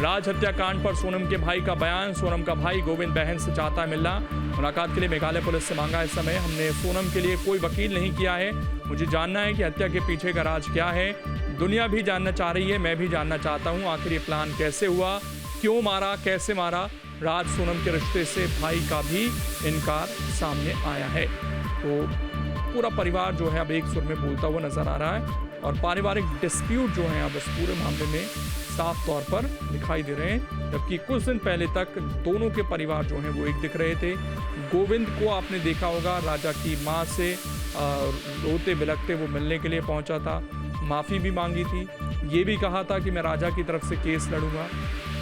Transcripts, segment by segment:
राज हत्याकांड पर सोनम के भाई का बयान। सोनम का भाई गोविंद बहन से चाहता है मिलना। मुलाकात के लिए मेघालय पुलिस से मांगा इस समय। हमने सोनम के लिए कोई वकील नहीं किया है। मुझे जानना है कि हत्या के पीछे का राज क्या है। दुनिया भी जानना चाह रही है, मैं भी जानना चाहता हूँ। आखिर ये प्लान कैसे हुआ, क्यों मारा, कैसे मारा। राज सोनम के रिश्ते से भाई का भी इनकार सामने आया है। तो पूरा परिवार जो है अब एक सुर में बोलता हुआ नजर आ रहा है और पारिवारिक डिस्प्यूट जो है अब इस पूरे मामले में साफ तौर पर दिखाई दे रहे हैं। जबकि कुछ दिन पहले तक दोनों के परिवार जो हैं वो एक दिख रहे थे। गोविंद को आपने देखा होगा, राजा की मां से रोते बिलखते वो मिलने के लिए पहुंचा था, माफ़ी भी मांगी थी, ये भी कहा था कि मैं राजा की तरफ से केस लड़ूंगा।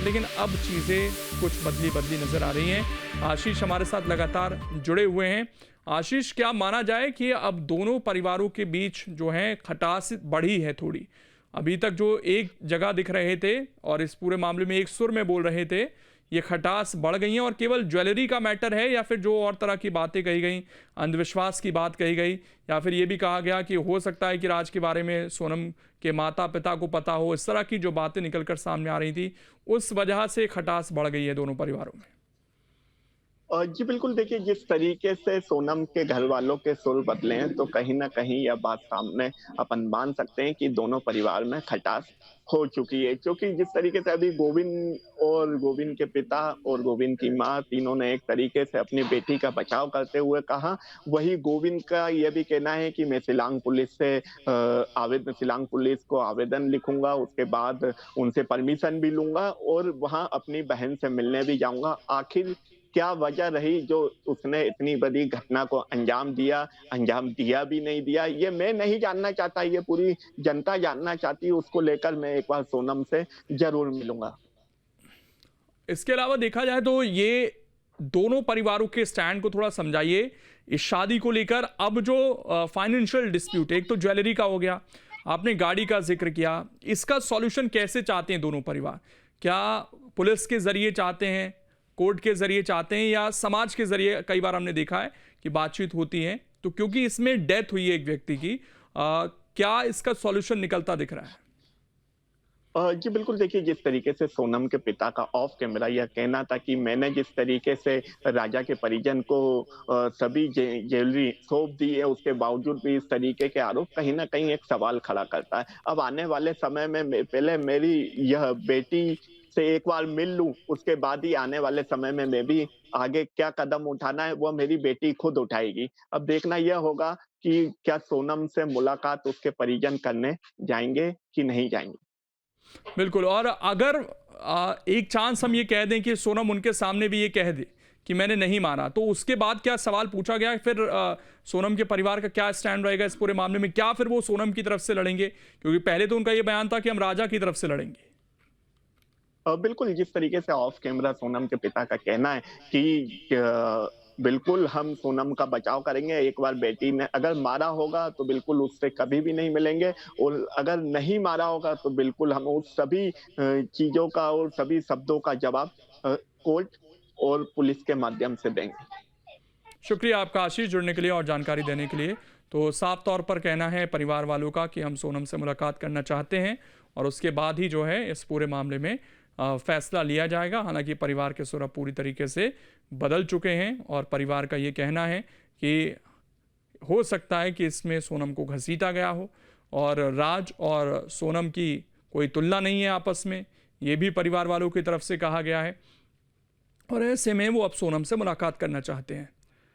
लेकिन अब चीज़ें कुछ बदली नज़र आ रही हैं। आशीष हमारे साथ लगातार जुड़े हुए हैं। आशीष, क्या माना जाए कि अब दोनों परिवारों के बीच जो है खटास बढ़ी है थोड़ी? अभी तक जो एक जगह दिख रहे थे और इस पूरे मामले में एक सुर में बोल रहे थे, ये खटास बढ़ गई है और केवल ज्वेलरी का मैटर है या फिर जो और तरह की बातें कही गई, अंधविश्वास की बात कही गई, या फिर ये भी कहा गया कि हो सकता है कि राज के बारे में सोनम के माता पिता को पता हो। इस तरह की जो बातें निकलकर सामने आ रही थी, उस वजह से खटास बढ़ गई है दोनों परिवारों में। जी बिल्कुल, देखिए जिस तरीके से सोनम के घर वालों के सुर बदले हैं, तो कहीं न कहीं यह बात सामने अपन मान सकते हैं कि दोनों परिवार में खटास हो चुकी है। क्योंकि जिस तरीके से अभी गोविंद के पिता और गोविंद की माँ तीनों ने एक तरीके से अपनी बेटी का बचाव करते हुए कहा, वहीं गोविंद का ये भी कहना है कि मैं शिलांग पुलिस को आवेदन लिखूँगा, उसके बाद उनसे परमिशन भी लूँगा और वहाँ अपनी बहन से मिलने भी जाऊँगा। आखिर क्या वजह रही जो उसने इतनी बड़ी घटना को अंजाम दिया भी नहीं दिया, ये मैं नहीं जानना चाहता, ये पूरी जनता जानना चाहती है, उसको लेकर मैं एक बार सोनम से ज़रूर मिलूँगा। इसके अलावा देखा जाए तो ये दोनों परिवारों के स्टैंड को थोड़ा समझाइए इस शादी को लेकर। अब जो फाइनेंशियल डिस्प्यूट, एक तो ज्वेलरी का हो गया, आपने गाड़ी का जिक्र किया, इसका सॉल्यूशन कैसे चाहते हैं दोनों परिवार? क्या पुलिस के जरिए चाहते हैं, कोर्ट के जरिए चाहते हैं, या समाज के जरिए? कई बार हमने देखा है कि बातचीत होती है, तो क्योंकि इसमें डेथ हुई है एक व्यक्ति की, क्या इसका सॉल्यूशन निकलता दिख रहा है? जी बिल्कुल, देखिए जिस तरीके से सोनम के पिता का ऑफ कैमरा यह कहना था कि मैंने जिस तरीके से राजा के परिजन को सभी ज्वेलरी सौंप दी है, उसके बावजूद भी इस तरीके के आरोप कहीं न कहीं एक सवाल खड़ा करता है। अब आने वाले समय में पहले मेरी यह बेटी से एक बार मिल लूँ, उसके बाद ही आने वाले समय में मैं भी आगे क्या कदम उठाना है, वह मेरी बेटी खुद उठाएगी। अब देखना यह होगा कि क्या सोनम से मुलाकात उसके परिजन करने जाएँगे कि नहीं जाएँगे। बिल्कुल। और अगर एक चांस हम ये कह दें कि सोनम उनके सामने भी ये कह दे कि मैंने नहीं मारा, तो उसके बाद क्या सवाल पूछा गया है? फिर सोनम के परिवार का क्या स्टैंड रहेगा इस पूरे मामले में? क्या फिर वो सोनम की तरफ से लड़ेंगे? क्योंकि पहले तो उनका ये बयान था कि हम राजा की तरफ से लड़ेंगे। बिल्कुल, जिस तरीके से ऑफ कैमरा सोनम के पिता का कहना है कि बिल्कुल हम सोनम का बचाव करेंगे, एक बार बेटी ने अगर मारा होगा तो बिल्कुल उससे कभी भी नहीं मिलेंगे और अगर नहीं मारा होगा तो बिल्कुल हम उस सभी चीज़ों का और सभी शब्दों का जवाब कोर्ट और पुलिस के माध्यम से देंगे। शुक्रिया आपका आशीष, जुड़ने के लिए और जानकारी देने के लिए। तो साफ तौर पर कहना है परिवार वालों का कि हम सोनम से मुलाकात करना चाहते हैं और उसके बाद ही जो है इस पूरे मामले में फैसला लिया जाएगा। हालांकि परिवार के सुर अब पूरी तरीके से बदल चुके हैं और परिवार का ये कहना है कि हो सकता है कि इसमें सोनम को घसीटा गया हो और राज और सोनम की कोई तुलना नहीं है आपस में, ये भी परिवार वालों की तरफ से कहा गया है। और ऐसे में वो अब सोनम से मुलाकात करना चाहते हैं।